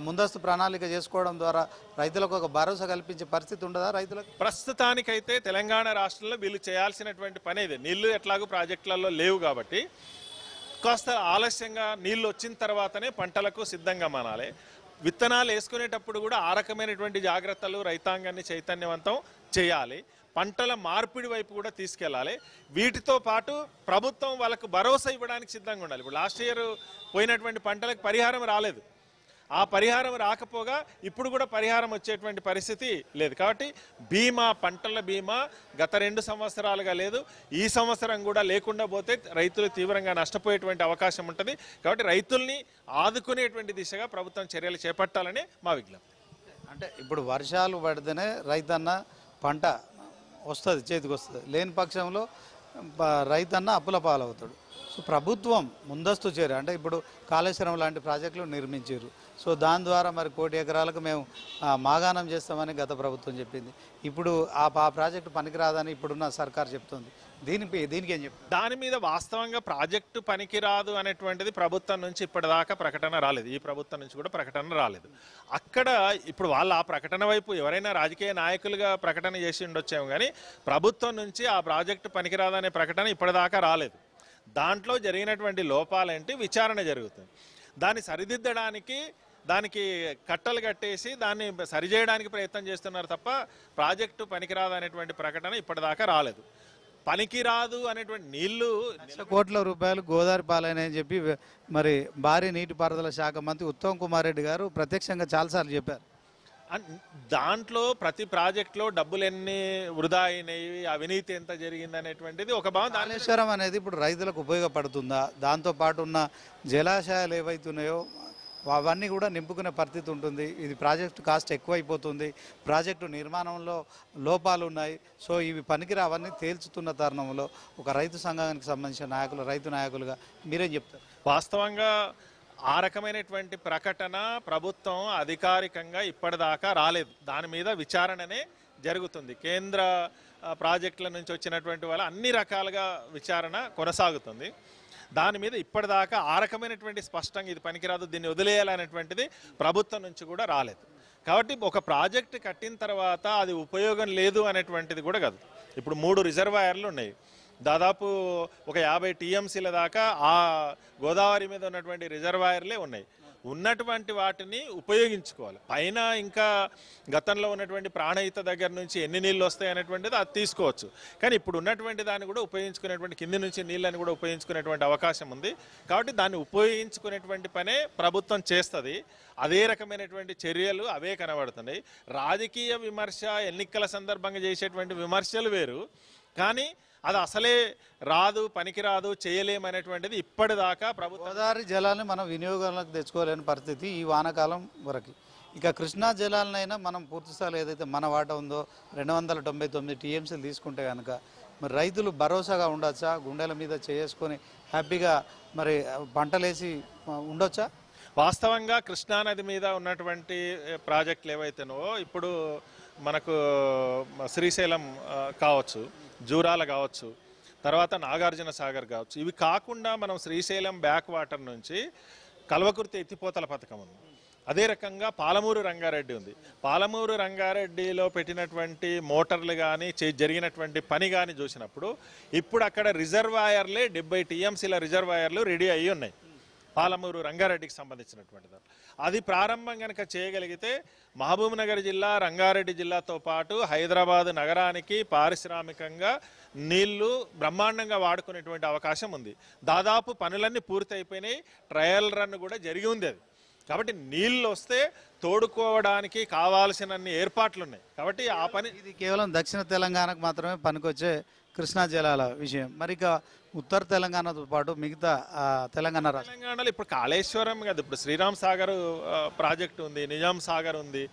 ముందస్తు ప్రణాళిక చేసుకోవడం ద్వారా రైతులకు ఒక భరోసా కల్పించే పరిస్థితి ఉండదా రైతులకు? ప్రస్తుతానికైతే తెలంగాణ రాష్ట్రంలో వీళ్ళు చేయాల్సినటువంటి పని ఇది. నీళ్లు ఎట్లాగూ ప్రాజెక్టులలో లేవు కాబట్టి కాస్త ఆలస్యంగా నీళ్లు వచ్చిన తర్వాతనే పంటలకు సిద్ధంగా మానాలి. విత్తనాలు వేసుకునేటప్పుడు కూడా ఆ రకమైనటువంటి జాగ్రత్తలు రైతాంగాన్ని చైతన్యవంతం చేయాలి. పంటల మార్పిడి వైపు కూడా తీసుకెళ్ళాలి. వీటితో పాటు ప్రభుత్వం వాళ్ళకు భరోసా ఇవ్వడానికి సిద్ధంగా ఉండాలి. ఇప్పుడు లాస్ట్ ఇయర్ పోయినటువంటి పంటలకు పరిహారం రాలేదు. ఆ పరిహారం రాకపోగా ఇప్పుడు కూడా పరిహారం వచ్చేటువంటి పరిస్థితి లేదు. కాబట్టి బీమా, పంటల బీమా గత 2 సంవత్సరాలుగా లేదు. ఈ సంవత్సరం కూడా లేకుండా పోతే రైతులు తీవ్రంగా నష్టపోయేటువంటి అవకాశం ఉంటుంది. కాబట్టి రైతుల్ని ఆదుకునేటువంటి దిశగా ప్రభుత్వం చర్యలు చేపట్టాలని మా విజ్ఞప్తి. అంటే ఇప్పుడు వర్షాలు పడితేనే రైతన్న పంట వస్తుంది, చేతికి వస్తుంది. లేని పక్షంలో రైతన్న అప్పుల పాలవుతాడు. సో ప్రభుత్వం ముందస్తు చర్య అంటే ఇప్పుడు కాళేశ్వరం లాంటి ప్రాజెక్టులు నిర్మించారు. సో దాని ద్వారా మరి 1 కోటి ఎకరాలకు మేము మాగాణం చేస్తామని గత ప్రభుత్వం చెప్పింది. ఇప్పుడు ఆ ప్రాజెక్టు పనికిరాదని ఇప్పుడున్న సర్కార్ చెప్తుంది. దీనికి ఏం చెప్తుంది? దాని మీద వాస్తవంగా ప్రాజెక్టు పనికిరాదు అనేటువంటిది ప్రభుత్వం నుంచి ఇప్పటిదాకా ప్రకటన రాలేదు. ఈ ప్రభుత్వం నుంచి కూడా ప్రకటన రాలేదు. అక్కడ ఇప్పుడు వాళ్ళు ఆ ప్రకటన వైపు ఎవరైనా రాజకీయ నాయకులుగా ప్రకటన చేసి ఉండొచ్చాము, కానీ ప్రభుత్వం నుంచి ఆ ప్రాజెక్టు పనికిరాదనే ప్రకటన ఇప్పటిదాకా రాలేదు. దాంట్లో జరిగినటువంటి లోపాలేంటి విచారణ జరుగుతుంది. దాన్ని సరిదిద్దడానికి దానికి కట్టలు కట్టేసి దాన్ని సరిచేయడానికి ప్రయత్నం చేస్తున్నారు తప్ప ప్రాజెక్టు పనికిరాదు అనేటువంటి ప్రకటన ఇప్పటిదాకా రాలేదు. పనికిరాదు అనేటువంటి నీళ్లు 1,00,000 కోట్ల రూపాయలు గోదావరి పాలైనని చెప్పి మరి భారీ నీటిపారుదల శాఖ మంత్రి ఉత్తమ్ కుమార్ రెడ్డి గారు ప్రత్యక్షంగా చాలాసార్లు చెప్పారు. దాంట్లో ప్రతి ప్రాజెక్టులో డబ్బులు ఎన్ని వృధా అయినాయి, అవినీతి ఎంత జరిగింది అనేటువంటిది ఒక భావం. కాళేశ్వరం అనేది ఇప్పుడు రైతులకు ఉపయోగపడుతుందా? దాంతోపాటు ఉన్న జలాశయాలు ఏవైతున్నాయో అవన్నీ కూడా నింపుకునే పరిస్థితి ఉంటుంది. ఇది ప్రాజెక్టు కాస్ట్ ఎక్కువైపోతుంది, ప్రాజెక్టు నిర్మాణంలో లోపాలు ఉన్నాయి. సో ఇవి పనికిరావన్నీ తేల్చుతున్న తరుణంలో ఒక రైతు సంఘానికి సంబంధించిన నాయకులు, రైతు నాయకులుగా మీరేం చెప్తారు? వాస్తవంగా ఆ రకమైనటువంటి ప్రకటన ప్రభుత్వం అధికారికంగా ఇప్పటిదాకా రాలేదు. దాని మీద విచారణనే జరుగుతుంది. కేంద్ర ప్రాజెక్టుల నుంచి వచ్చినటువంటి వాళ్ళ అన్ని రకాలుగా విచారణ కొనసాగుతుంది. దాని మీద ఇప్పటిదాకా ఆ రకమైనటువంటి స్పష్టంగా ఇది పనికిరాదు, దీన్ని వదిలేయాలనేటువంటిది ప్రభుత్వం నుంచి కూడా రాలేదు. కాబట్టి ఒక ప్రాజెక్ట్ కట్టిన తర్వాత అది ఉపయోగం లేదు అనేటువంటిది కూడా కాదు. ఇప్పుడు 3 రిజర్వాయర్లు ఉన్నాయి. దాదాపు ఒక 50 టీఎంసీల దాకా ఆ గోదావరి మీద ఉన్నటువంటి రిజర్వాయర్లే ఉన్నాయి. ఉన్నటువంటి వాటిని ఉపయోగించుకోవాలి. పైన ఇంకా గతంలో ఉన్నటువంటి ప్రాణహిత దగ్గర నుంచి ఎన్ని నీళ్ళు వస్తాయి అనేటువంటిది అది తీసుకోవచ్చు. కానీ ఇప్పుడు ఉన్నటువంటి దాన్ని కూడా ఉపయోగించుకునేటువంటి కింది నుంచి నీళ్ళని కూడా ఉపయోగించుకునేటువంటి అవకాశం ఉంది. కాబట్టి దాన్ని ఉపయోగించుకునేటువంటి పనే ప్రభుత్వం చేస్తుంది. అదే రకమైనటువంటి చర్యలు అవే కనబడుతున్నాయి. రాజకీయ విమర్శ, ఎన్నికల సందర్భంగా చేసేటువంటి విమర్శలు వేరు, కానీ అది అసలే రాదు, పనికిరాదు, చేయలేమనేటువంటిది ఇప్పటిదాకా ప్రభుత్వం. గోదావరి జలాన్ని మనం వినియోగంలోకి తెచ్చుకోలేని పరిస్థితి ఈ వానాకాలం వరకు. ఇక కృష్ణా జలాలనైనా మనం పూర్తిస్థాయిలో ఏదైతే మన వాటా ఉందో 299 టీఎంసీలు తీసుకుంటే కనుక మరి రైతులు భరోసాగా ఉండొచ్చా? గుండెల మీద చేసుకొని హ్యాపీగా మరి పంటలేసి ఉండొచ్చా? వాస్తవంగా కృష్ణానది మీద ఉన్నటువంటి ప్రాజెక్టులు ఏవైతేనో ఇప్పుడు మనకు శ్రీశైలం కావచ్చు, జూరాల కావచ్చు, తర్వాత నాగార్జున సాగర్ కావచ్చు, ఇవి కాకుండా మనం శ్రీశైలం బ్యాక్ వాటర్ నుంచి కల్వకుర్తి ఎత్తిపోతల పథకం ఉంది. అదే రకంగా పాలమూరు రంగారెడ్డి ఉంది. పాలమూరు రంగారెడ్డిలో పెట్టినటువంటి మోటార్లు కానీ జరిగినటువంటి పని కానీ చూసినప్పుడు ఇప్పుడు అక్కడ రిజర్వాయర్లే 70 టీఎంసీల రిజర్వాయర్లు రెడీ అయ్యి ఉన్నాయి. పాలమూరు రంగారెడ్డికి సంబంధించినటువంటిది అది ప్రారంభం కనుక చేయగలిగితే మహబూబ్నగర్ జిల్లా, రంగారెడ్డి జిల్లాతో పాటు హైదరాబాద్ నగరానికి పారిశ్రామికంగా నీళ్లు బ్రహ్మాండంగా వాడుకునేటువంటి అవకాశం ఉంది. దాదాపు పనులన్నీ పూర్తి అయిపోయినాయి. ట్రయల్ రన్ కూడా జరిగి ఉంది. అది కాబట్టి నీళ్ళు వస్తే తోడుకోవడానికి కావాల్సినన్ని ఏర్పాట్లు ఉన్నాయి. కాబట్టి ఆ పని ఇది కేవలం దక్షిణ తెలంగాణకు మాత్రమే పనికొచ్చే కృష్ణా జలాల విషయం. మరి ఇక ఉత్తర తెలంగాణతో పాటు మిగతా తెలంగాణ రాష్ట్రం తెలంగాణలో ఇప్పుడు కాళేశ్వరం కాదు, ఇప్పుడు శ్రీరామ్ సాగర్ ప్రాజెక్టు ఉంది, నిజాం సాగర్ ఉంది,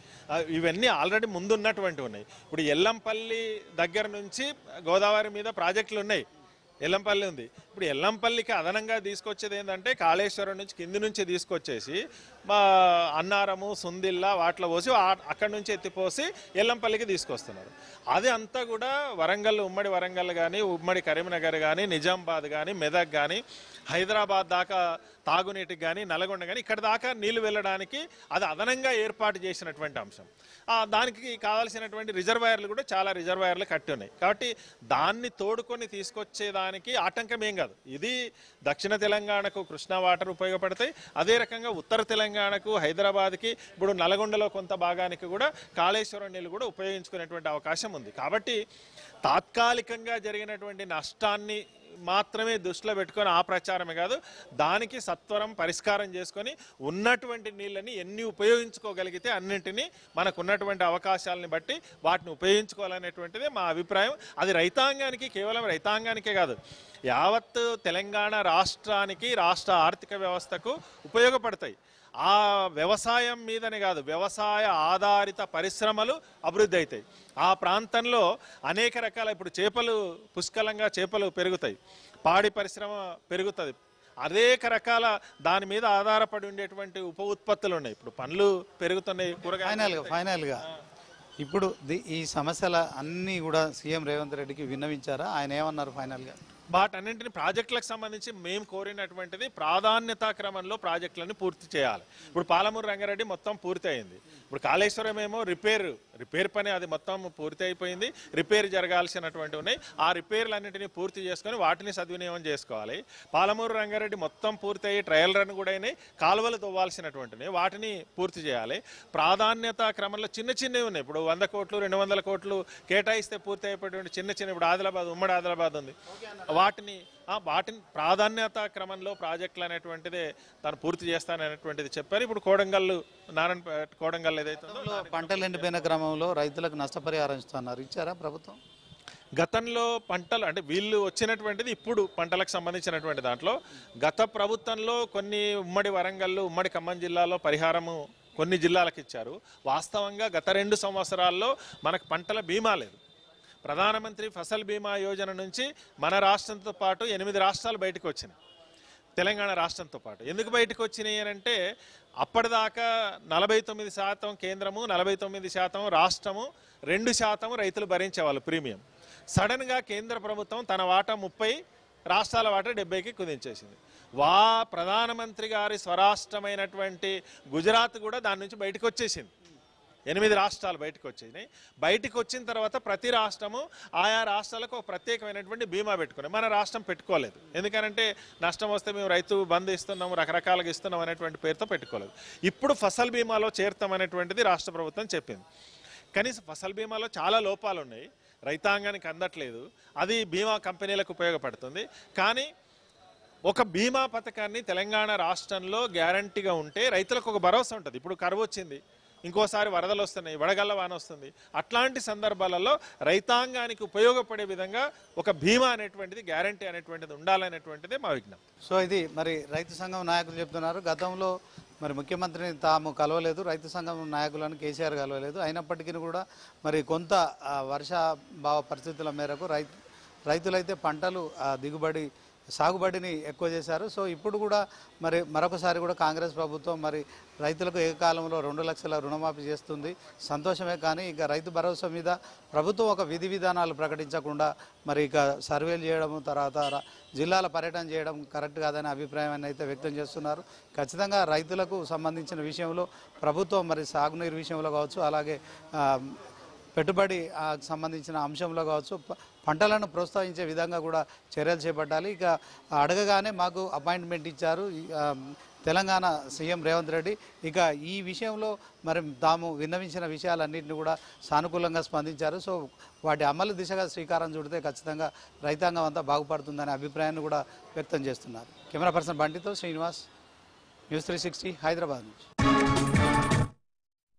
ఇవన్నీ ఆల్రెడీ ముందున్నటువంటివి ఉన్నాయి. ఇప్పుడు ఎల్లంపల్లి దగ్గర నుంచి గోదావరి మీద ప్రాజెక్టులు ఉన్నాయి. ఎల్లంపల్లి ఉంది. ఇప్పుడు ఎల్లంపల్లికి అదనంగా తీసుకొచ్చేది ఏంటంటే కాళేశ్వరం నుంచి కింది నుంచి తీసుకొచ్చేసి మా అన్నారము సుందిల్లా వాటిలో పోసి అక్కడి నుంచి ఎత్తిపోసి ఎల్లంపల్లికి తీసుకొస్తున్నారు. అది అంతా కూడా వరంగల్, ఉమ్మడి వరంగల్ కానీ, ఉమ్మడి కరీంనగర్ కానీ, నిజామాబాద్ కానీ, మెదక్ కానీ, హైదరాబాద్ దాకా తాగునీటికి కానీ, నల్గొండ కానీ ఇక్కడ దాకా నీళ్లు వెళ్ళడానికి అది అదనంగా ఏర్పాటు చేసినటువంటి అంశం. దానికి కావాల్సినటువంటి రిజర్వాయర్లు కూడా చాలా రిజర్వాయర్లు కట్టి ఉన్నాయి. కాబట్టి దాన్ని తోడుకొని తీసుకొచ్చేదానికి ఆటంకం ఏం కాదు. ఇది దక్షిణ తెలంగాణకు కృష్ణా వాటర్ ఉపయోగపడతాయి. అదే రకంగా ఉత్తర తెలంగాణకు, హైదరాబాద్కి, ఇప్పుడు నల్గొండలో కొంత భాగానికి కూడా కాళేశ్వరం నీళ్ళు కూడా ఉపయోగించుకునేటువంటి అవకాశం ఉంది. కాబట్టి తాత్కాలికంగా జరిగినటువంటి నష్టాన్ని మాత్రమే దృష్టిలో పెట్టుకొని ఆ ప్రచారమే కాదు, దానికి సత్వరం పరిష్కారం చేసుకొని ఉన్నటువంటి నీళ్ళని ఎన్ని ఉపయోగించుకోగలిగితే అన్నింటినీ మనకు ఉన్నటువంటి అవకాశాలని బట్టి వాటిని ఉపయోగించుకోవాలనేటువంటిది మా అభిప్రాయం. అది రైతాంగానికి, కేవలం రైతాంగానికే కాదు, యావత్ తెలంగాణ రాష్ట్రానికి, రాష్ట్ర ఆర్థిక వ్యవస్థకు ఉపయోగపడతాయి. ఆ వ్యవసాయం మీదనే కాదు, వ్యవసాయ ఆధారిత పరిశ్రమలు అభివృద్ధి అవుతాయి. ఆ ప్రాంతంలో అనేక రకాల, ఇప్పుడు చేపలు పుష్కలంగా చేపలు పెరుగుతాయి, పాడి పరిశ్రమ పెరుగుతుంది, అనేక రకాల దాని మీద ఆధారపడి ఉండేటువంటి ఉప ఉత్పత్తులు ఉన్నాయి. ఇప్పుడు పండ్లు పెరుగుతున్నాయి, కూరగాయలు. ఫైనల్గా ఇప్పుడు ఈ సమస్యల అన్నీ కూడా సీఎం రేవంత్ రెడ్డికి విన్నవించారా? ఆయన ఏమన్నారు ఫైనల్గా? వాటన్నింటిని ప్రాజెక్టులకు సంబంధించి మేము కోరినటువంటిది ప్రాధాన్యతా క్రమంలో ప్రాజెక్టులను పూర్తి చేయాలి. ఇప్పుడు పాలమూరు రంగారెడ్డి మొత్తం పూర్తి అయింది. ఇప్పుడు కాళేశ్వరం ఏమో రిపేర్ పని అది మొత్తం పూర్తి అయిపోయింది. రిపేర్ జరగాల్సినటువంటి ఉన్నాయి. ఆ రిపేర్లన్నింటినీ పూర్తి చేసుకొని వాటిని సద్వినియోగం చేసుకోవాలి. పాలమూరు రంగారెడ్డి మొత్తం పూర్తి అయ్యి ట్రయల్ రన్ కూడా అయినాయి. కాలువలు తవ్వాల్సినటువంటివి వాటిని పూర్తి చేయాలి. ప్రాధాన్యతా క్రమంలో చిన్న చిన్నవి ఉన్నాయి. ఇప్పుడు 100 కోట్లు 200 కోట్లు కేటాయిస్తే పూర్తి అయిపోయేటువంటి చిన్న చిన్న, ఇప్పుడు ఆదిలాబాద్, ఉమ్మడి ఆదిలాబాద్ ఉంది, వాటిని ప్రాధాన్యత క్రమంలో ప్రాజెక్టులు అనేటువంటిదే తను పూర్తి చేస్తాననేటువంటిది చెప్పారు. ఇప్పుడు కోడంగల్ ఏదైతే పంటలు ఎండిపోయిన క్రమంలో రైతులకు నష్టపరిహారం ఇస్తున్నారు, ఇచ్చారా ప్రభుత్వం? గతంలో పంటలు అంటే వీళ్ళు వచ్చినటువంటిది ఇప్పుడు పంటలకు సంబంధించినటువంటి దాంట్లో గత ప్రభుత్వంలో కొన్ని ఉమ్మడి వరంగల్, ఉమ్మడి ఖమ్మం జిల్లాలో పరిహారము కొన్ని జిల్లాలకు ఇచ్చారు. వాస్తవంగా గత 2 సంవత్సరాల్లో మనకు పంటల బీమా లేదు. ప్రధానమంత్రి ఫసల్ బీమా యోజన నుంచి మన రాష్ట్రంతో పాటు 8 రాష్ట్రాలు బయటకు వచ్చినాయి, తెలంగాణ రాష్ట్రంతో పాటు. ఎందుకు బయటకు వచ్చినాయి అని అంటే అప్పటిదాకా 49% కేంద్రము, 49% రాష్ట్రము, 2% రైతులు భరించేవాళ్ళు ప్రీమియం. సడన్గా కేంద్ర ప్రభుత్వం తన వాటా 30, రాష్ట్రాల వాటా 70కి కుదించేసింది. ప్రధానమంత్రి గారి స్వరాష్ట్రమైనటువంటి గుజరాత్ కూడా దాని నుంచి బయటకు వచ్చేసింది. 8 రాష్ట్రాలు బయటకు వచ్చాయి. బయటకు వచ్చిన తర్వాత ప్రతి రాష్ట్రము ఆయా రాష్ట్రాలకు ఒక ప్రత్యేకమైనటువంటి బీమా పెట్టుకున్నాయి. మన రాష్ట్రం పెట్టుకోలేదు. ఎందుకనంటే నష్టం వస్తే మేము రైతు బంధు ఇస్తున్నాము, రకరకాలుగా ఇస్తున్నాం అనేటువంటి పేరుతో పెట్టుకోలేదు. ఇప్పుడు ఫసల్ బీమాలో చేరుతామనేటువంటిది రాష్ట్ర ప్రభుత్వం చెప్పింది. కనీసం ఫసల్ బీమాలో చాలా లోపాలు ఉన్నాయి, రైతాంగానికి అందట్లేదు. అది బీమా కంపెనీలకు ఉపయోగపడుతుంది. కానీ ఒక బీమా పథకాన్ని తెలంగాణ రాష్ట్రంలో గ్యారంటీగా ఉంటే రైతులకు ఒక భరోసా ఉంటుంది. ఇప్పుడు కరువు వచ్చింది, ఇంకోసారి వరదలు వస్తున్నాయి, వడగళ్ల వాన వస్తుంది, అట్లాంటి సందర్భాలలో రైతాంగానికి ఉపయోగపడే విధంగా ఒక బీమా అనేటువంటిది, గ్యారంటీ అనేటువంటిది ఉండాలనేటువంటిదే మా విజ్ఞప్తి. సో ఇది మరి రైతు సంఘం నాయకులు చెప్తున్నారు. గతంలో మరి ముఖ్యమంత్రిని తాము కలవలేదు, రైతు సంఘం నాయకులను కేసీఆర్ కలవలేదు. అయినప్పటికీ కూడా మరి కొంత వర్షాభావ పరిస్థితుల మేరకు రైతులైతే పంటలు సాగుబడిని ఎక్కువ చేశారు. సో ఇప్పుడు కూడా మరి మరొకసారి కూడా కాంగ్రెస్ ప్రభుత్వం మరి రైతులకు ఏకకాలంలో 2 లక్షల రుణమాఫీ చేస్తుంది, సంతోషమే. కానీ ఇక రైతు భరోసా మీద ప్రభుత్వం ఒక విధి విధానాలు ప్రకటించకుండా మరి ఇక సర్వేలు చేయడం, తర్వాత జిల్లాల పర్యటన చేయడం కరెక్ట్ కాదనే అభిప్రాయాన్ని అయితే వ్యక్తం చేస్తున్నారు. ఖచ్చితంగా రైతులకు సంబంధించిన విషయంలో ప్రభుత్వం మరి సాగునీరు విషయంలో కావచ్చు, అలాగే పెట్టుబడి సంబంధించిన అంశంలో కావచ్చు, పంటలను ప్రోత్సహించే విధంగా కూడా చర్యలు చేపట్టాలి. ఇక అడగగానే మాకు అపాయింట్మెంట్ ఇచ్చారు తెలంగాణ సీఎం రేవంత్ రెడ్డి. ఇక ఈ విషయంలో మరి తాము విన్నవించిన విషయాలన్నింటినీ కూడా సానుకూలంగా స్పందించారు. సో వాటి అమలు దిశగా శ్రీకారం చుడితే ఖచ్చితంగా రైతాంగం అంతా బాగుపడుతుందనే అభిప్రాయాన్ని కూడా వ్యక్తం చేస్తున్నారు. కెమెరా పర్సన్ బండితో శ్రీనివాస్, న్యూస్ 360 హైదరాబాద్ నుంచి.